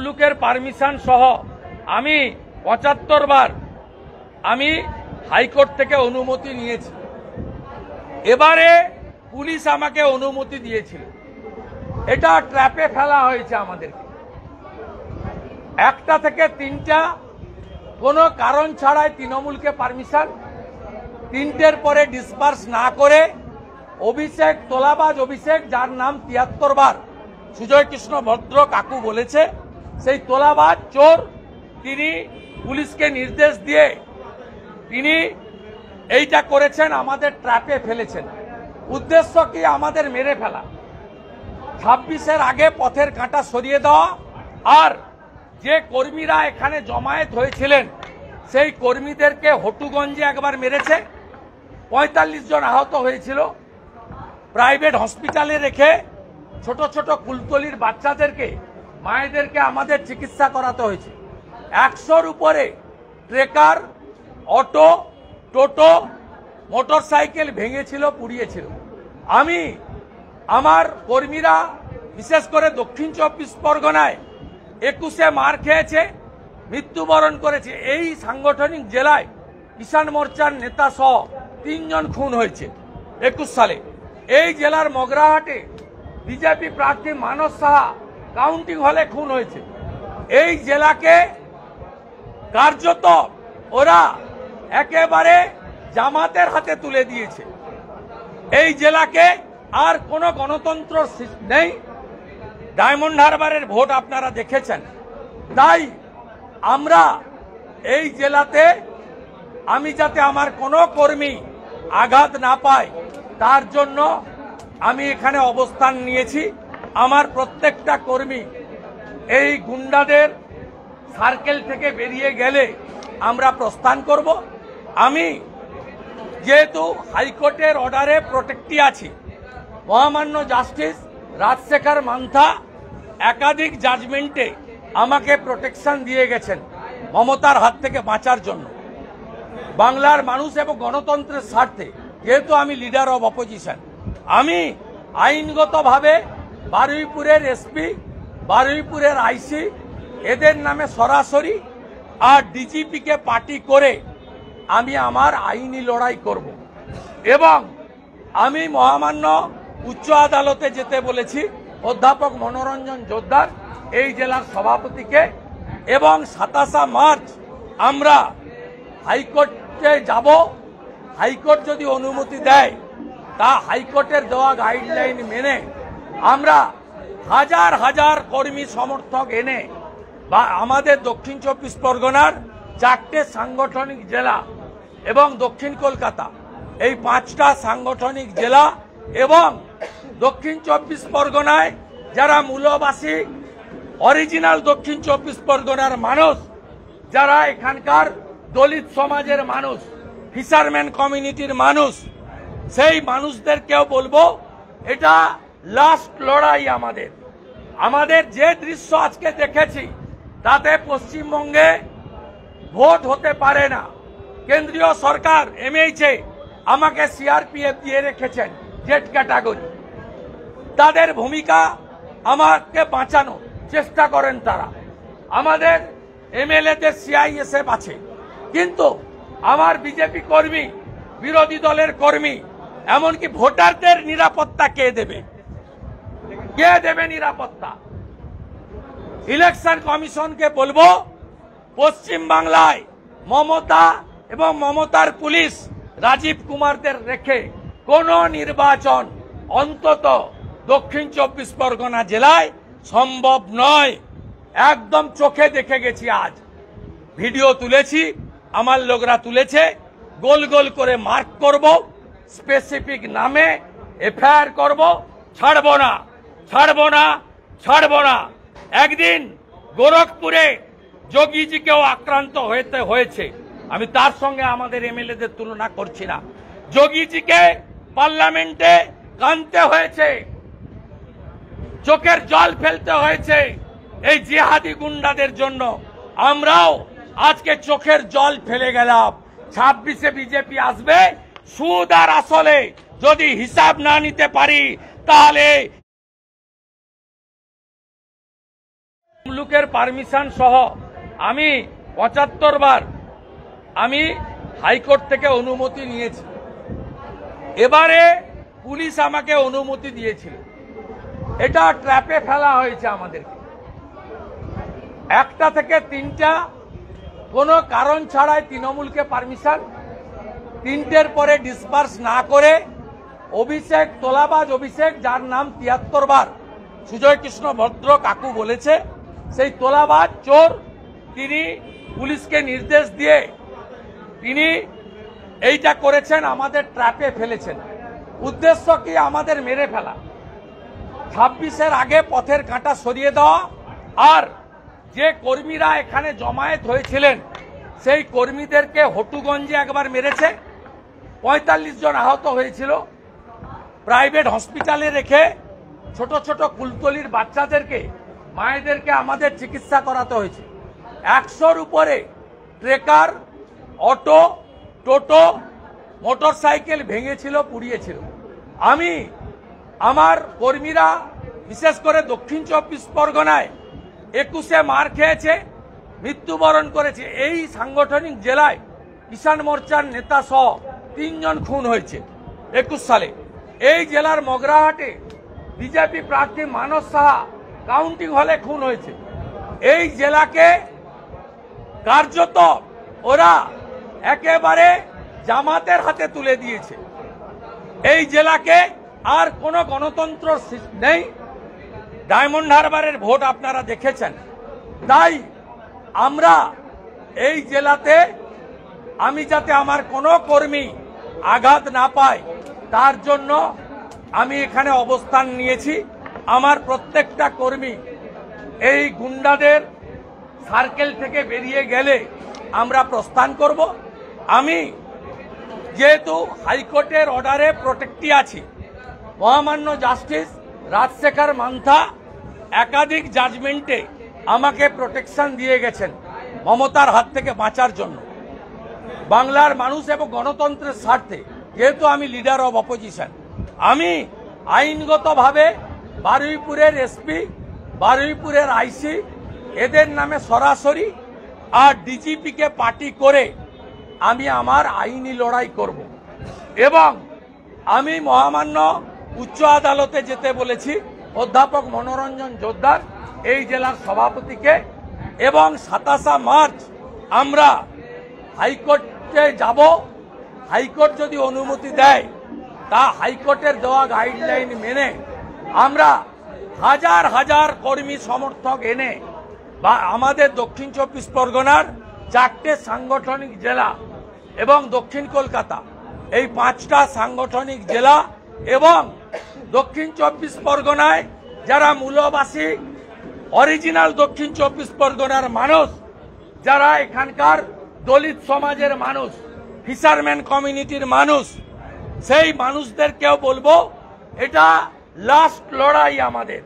তমলুকের পারমিশন সহ আমি ৭৫ বার আমি হাইকোর্ট থেকে অনুমতি নিয়েছি। এবারে পুলিশ আমাকে অনুমতি দিয়েছিল। এটা ট্র্যাপে ফেলা হয়েছে আমাদেরকে। 1টা থেকে 3টা কোনো কারণ ছাড়াই তৃণমূলকে পারমিশন, 3টের পরে ডিসপার্স না করে অভিষেক, তোলাবাজ অভিষেক, যার নাম ৭৩ বার সুজয় কৃষ্ণ ভদ্র কাকু বলেছে, সেই তোলাবাজ চোর, তিনি পুলিশকে নির্দেশ দিয়ে তিনি এইটা করেছেন, আমাদের ট্র্যাপে ফেলেছেন। উদ্দেশ্য কি? আমাদের মেরে ফেলা। 26-এর আগে পথের কাঁটা সরিয়ে দেওয়া। আর যে কর্মীরা এখানে জমায়েত হয়েছিলেন সেই কর্মীদেরকে হটুগঞ্জে একবার মেরেছে, ৪৫ জন আহত হয়েছিল। প্রাইভেট হসপিটালে রেখে ছোট ছোট কুলতলির বাচ্চাদেরকে, মায়েদেরকে আমাদের চিকিৎসা করাতে হয়েছে। 100-র উপরে ট্রেকার, অটো, টোটো, মোটরসাইকেল ভেঙেছিল, পুড়িয়েছিল। আমি, আমার কর্মীরা, বিশেষ করে দক্ষিণ ২৪ পরগনায় 21-এ মার খেয়েছে, মৃত্যুবরণ করেছে। এই সাংগঠনিক জেলায় কিষাণ মোর্চার নেতা সহ 3 জন খুন হয়েছে 21 সালে। এই জেলার মগরাহাটে বিজেপি প্রার্থী মানস সাহা কাউন্টিং হলে খুন হয়েছে। এই জেলাকে কার্যত ওরা একেবারে জামাতের হাতে তুলে দিয়েছে। এই জেলাকে আর কোনো গণতন্ত্র নেই। ডায়মন্ড হারবারের ভোট আপনারা দেখেছেন। তাই আমরা এই জেলাতে, আমি যাতে আমার কোনো কর্মী আঘাত না পায় তার জন্য আমি এখানে অবস্থান নিয়েছি। আমার প্রত্যেকটা কর্মী এই গুন্ডাদের সার্কেল থেকে বেরিয়ে গেলে আমরা প্রস্থান করব। আমি যেহেতু হাইকোর্টের অর্ডারে প্রোটেক্টি আছি, মহামান্য জাস্টিস রাজশেখর মান্থা একাধিক জাজমেন্টে আমাকে প্রোটেকশন দিয়ে গেছেন মমতার হাত থেকে বাঁচার জন্য, বাংলার মানুষ এবং গণতন্ত্রের স্বার্থে। যেহেতু আমি লিডার অব অপোজিশন, আমি আইনগতভাবে বারুইপুরের এসপি, বারুইপুরের আইসি, এদের নামে সরাসরি আর ডিজিপিকে পার্টি করে আমি আমার আইনি লড়াই করব। এবং আমি মহামান্য উচ্চ আদালতে যেতে বলেছি অধ্যাপক মনোরঞ্জন জোদ্দার, এই জেলার সভাপতিকে, এবং 27 মার্চ আমরা হাইকোর্টে যাব। হাইকোর্ট যদি অনুমতি দেয়, তা হাইকোর্টের দেওয়া গাইডলাইন মেনে আমরা হাজার হাজার কর্মী সমর্থক এনে বা আমাদের দক্ষিণ ২৪ পরগনার 4টে সাংগঠনিক জেলা এবং দক্ষিণ কলকাতা, এই 5টা সাংগঠনিক জেলা এবং দক্ষিণ ২৪ পরগনায় যারা মূলবাসী, অরিজিনাল দক্ষিণ ২৪ পরগনার মানুষ, যারা এখানকার দলিত সমাজের মানুষ, ফিশারম্যান কমিউনিটির মানুষ, সেই মানুষদেরকেও বলবো এটা লাস্ট লড়াই আমাদের। আমাদের যে দৃশ্য আজকে দেখেছি তাতে পশ্চিমবঙ্গে ভোট হতে পারে না। কেন্দ্রীয় সরকার এমএইচএ আমাকে সিআরপিএফ দিয়ে রেখেছেন, জেড ক্যাটাগরি। তাদের ভূমিকা আমাকে বাঁচানো চেষ্টা করেন তারা। আমাদের এমএলএদের সিআইএসএফ আছে, কিন্তু আমার বিজেপি কর্মী, বিরোধী দলের কর্মী, এমনকি ভোটারদের নিরাপত্তা কে দেবে? কে দেবে নিরাপত্তা? ইলেকশন কমিশনকে বলবো পশ্চিম বাংলায় মমতা এবং মমতার পুলিশ রাজীব কুমারদের রেখে কোনো নির্বাচন অন্তত দক্ষিণ ২৪ পরগনা জেলায় সম্ভব নয়। একদম চোখে দেখে গেছি, আজ ভিডিও তুলেছি, আমার লোকরা তুলেছে। গোল গোল করে মার্ক করব, স্পেসিফিক নামে এফআইআর করব। ছাড়ব না, ছাড়ব না, ছাড়ব না। একদিন গোরখপুরে যোগীজিকেও আক্রান্ত হয়েছে। আমি তার সঙ্গে আমাদের এমএলএদের তুলনা করছি না। যোগীজিকে পার্লামেন্টে কাঁদতে হয়েছে, চোখের জল ফেলতে হয়েছে এই জিহাদি গুন্ডাদের জন্য। আমরাও আজকে চোখের জল ফেলে গেলাম। 26-এ বিজেপি আসবে। সুদ আর আসলে যদি হিসাব না নিতে পারি তাহলে মুলুকের পারমিশন সহ আমি ৭৫ বার আমি হাইকোর্ট থেকে অনুমতি নিয়েছি। এবারে পুলিশ আমাকে অনুমতি দিয়েছিল। এটা ট্র্যাপে ফেলা হয়েছে আমাদেরকে। 1টা থেকে 3টা কোনো কারণ ছাড়াই তৃণমূলকে পারমিশন, 3টের পরে ডিসপার্স না করে অভিষেক, তোলাবাজ অভিষেক, যার নাম ৭৩ বার সুজয় কৃষ্ণ ভদ্র কাকু বলেছে, সেই তোলাবাজ চোর, তিনি পুলিশকে নির্দেশ দিয়ে তিনি এইটা করেছেন, আমাদের ট্র্যাপে ফেলেছেন। উদ্দেশ্য কি? আমাদের মেরে ফেলা। 26-এর আগে পথের কাঁটা সরিয়ে দেওয়া, আর যে কর্মীরা এখানে জমায়েত হয়েছিলেন সেই কর্মীদেরকে হটুগঞ্জে একবার মেরেছে, ৪৫ জন আহত হয়েছিল। প্রাইভেট হসপিটালে রেখে ছোট ছোট কুলতলির বাচ্চাদেরকে, মায়েদেরকে আমাদের চিকিৎসা করাতে হয়েছে। 100-র উপরে ট্রেকার, অটো, টোটো, মোটরসাইকেল ভেঙেছিল, পুড়িয়েছিল। আমি, আমার কর্মীরা, বিশেষ করে দক্ষিণ 24 পরগনায় 21-এ মার খেয়েছে, মৃত্যুবরণ করেছে। এই সাংগঠনিক জেলায় কিষাণ মোর্চার নেতা সহ 3 জন খুন হয়েছে 21 সালে। এই জেলার মগরাহাটে বিজেপি প্রার্থী মানস সাহা কাউন্টিং হলে খুন হয়েছে। এই জেলাকে কার্যত ওরা একেবারে জামাতের হাতে তুলে দিয়েছে। এই জেলাকে আর কোনো গণতন্ত্র নেই। ডায়মন্ড হারবারের ভোট আপনারা দেখেছেন। তাই আমরা এই জেলাতে, আমি যাতে আমার কোনো কর্মী আঘাত না পায় তার জন্য আমি এখানে অবস্থান নিয়েছি। আমার প্রত্যেকটা কর্মী এই গুন্ডাদের সার্কেল থেকে বেরিয়ে গেলে আমরা প্রস্থান করব। আমি যেহেতু হাইকোর্টের অর্ডারে প্রোটেক্টে আছি, মহামান্য জাস্টিস রাজশেখর মান্থা একাধিক জাজমেন্টে আমাকে প্রোটেকশন দিয়ে গেছেন মমতার হাত থেকে বাঁচার জন্য, বাংলার মানুষ এবং গণতন্ত্রের স্বার্থে। যেহেতু আমি লিডার অব অপোজিশন, আমি আইনগতভাবে বারুইপুরের এসপি, বারুইপুরের আইসি, এদের নামে সরাসরি আর ডিজিপিকে পার্টি করে আমি আমার আইনি লড়াই করব। এবং আমি মহামান্য উচ্চ আদালতে যেতে বলেছি অধ্যাপক মনোরঞ্জন জোদ্দার, এই জেলার সভাপতিকে, এবং 27 মার্চ আমরা হাইকোর্টে যাব। হাইকোর্ট যদি অনুমতি দেয়, তা হাইকোর্টের দেওয়া গাইডলাইন মেনে আমরা হাজার হাজার কর্মী সমর্থক এনে বা আমাদের দক্ষিণ 24 পরগনার 4টে সাংগঠনিক জেলা এবং দক্ষিণ কলকাতা, এই 5টা সাংগঠনিক জেলা এবং দক্ষিণ 24 পরগনায় যারা মূলবাসী, অরিজিনাল দক্ষিণ 24 পরগনার মানুষ, যারা এখানকার দলিত সমাজের মানুষ, ফিশারম্যান কমিউনিটির মানুষ, সেই মানুষদেরকেও বলবো এটা লাস্ট লড়াই আমাদের।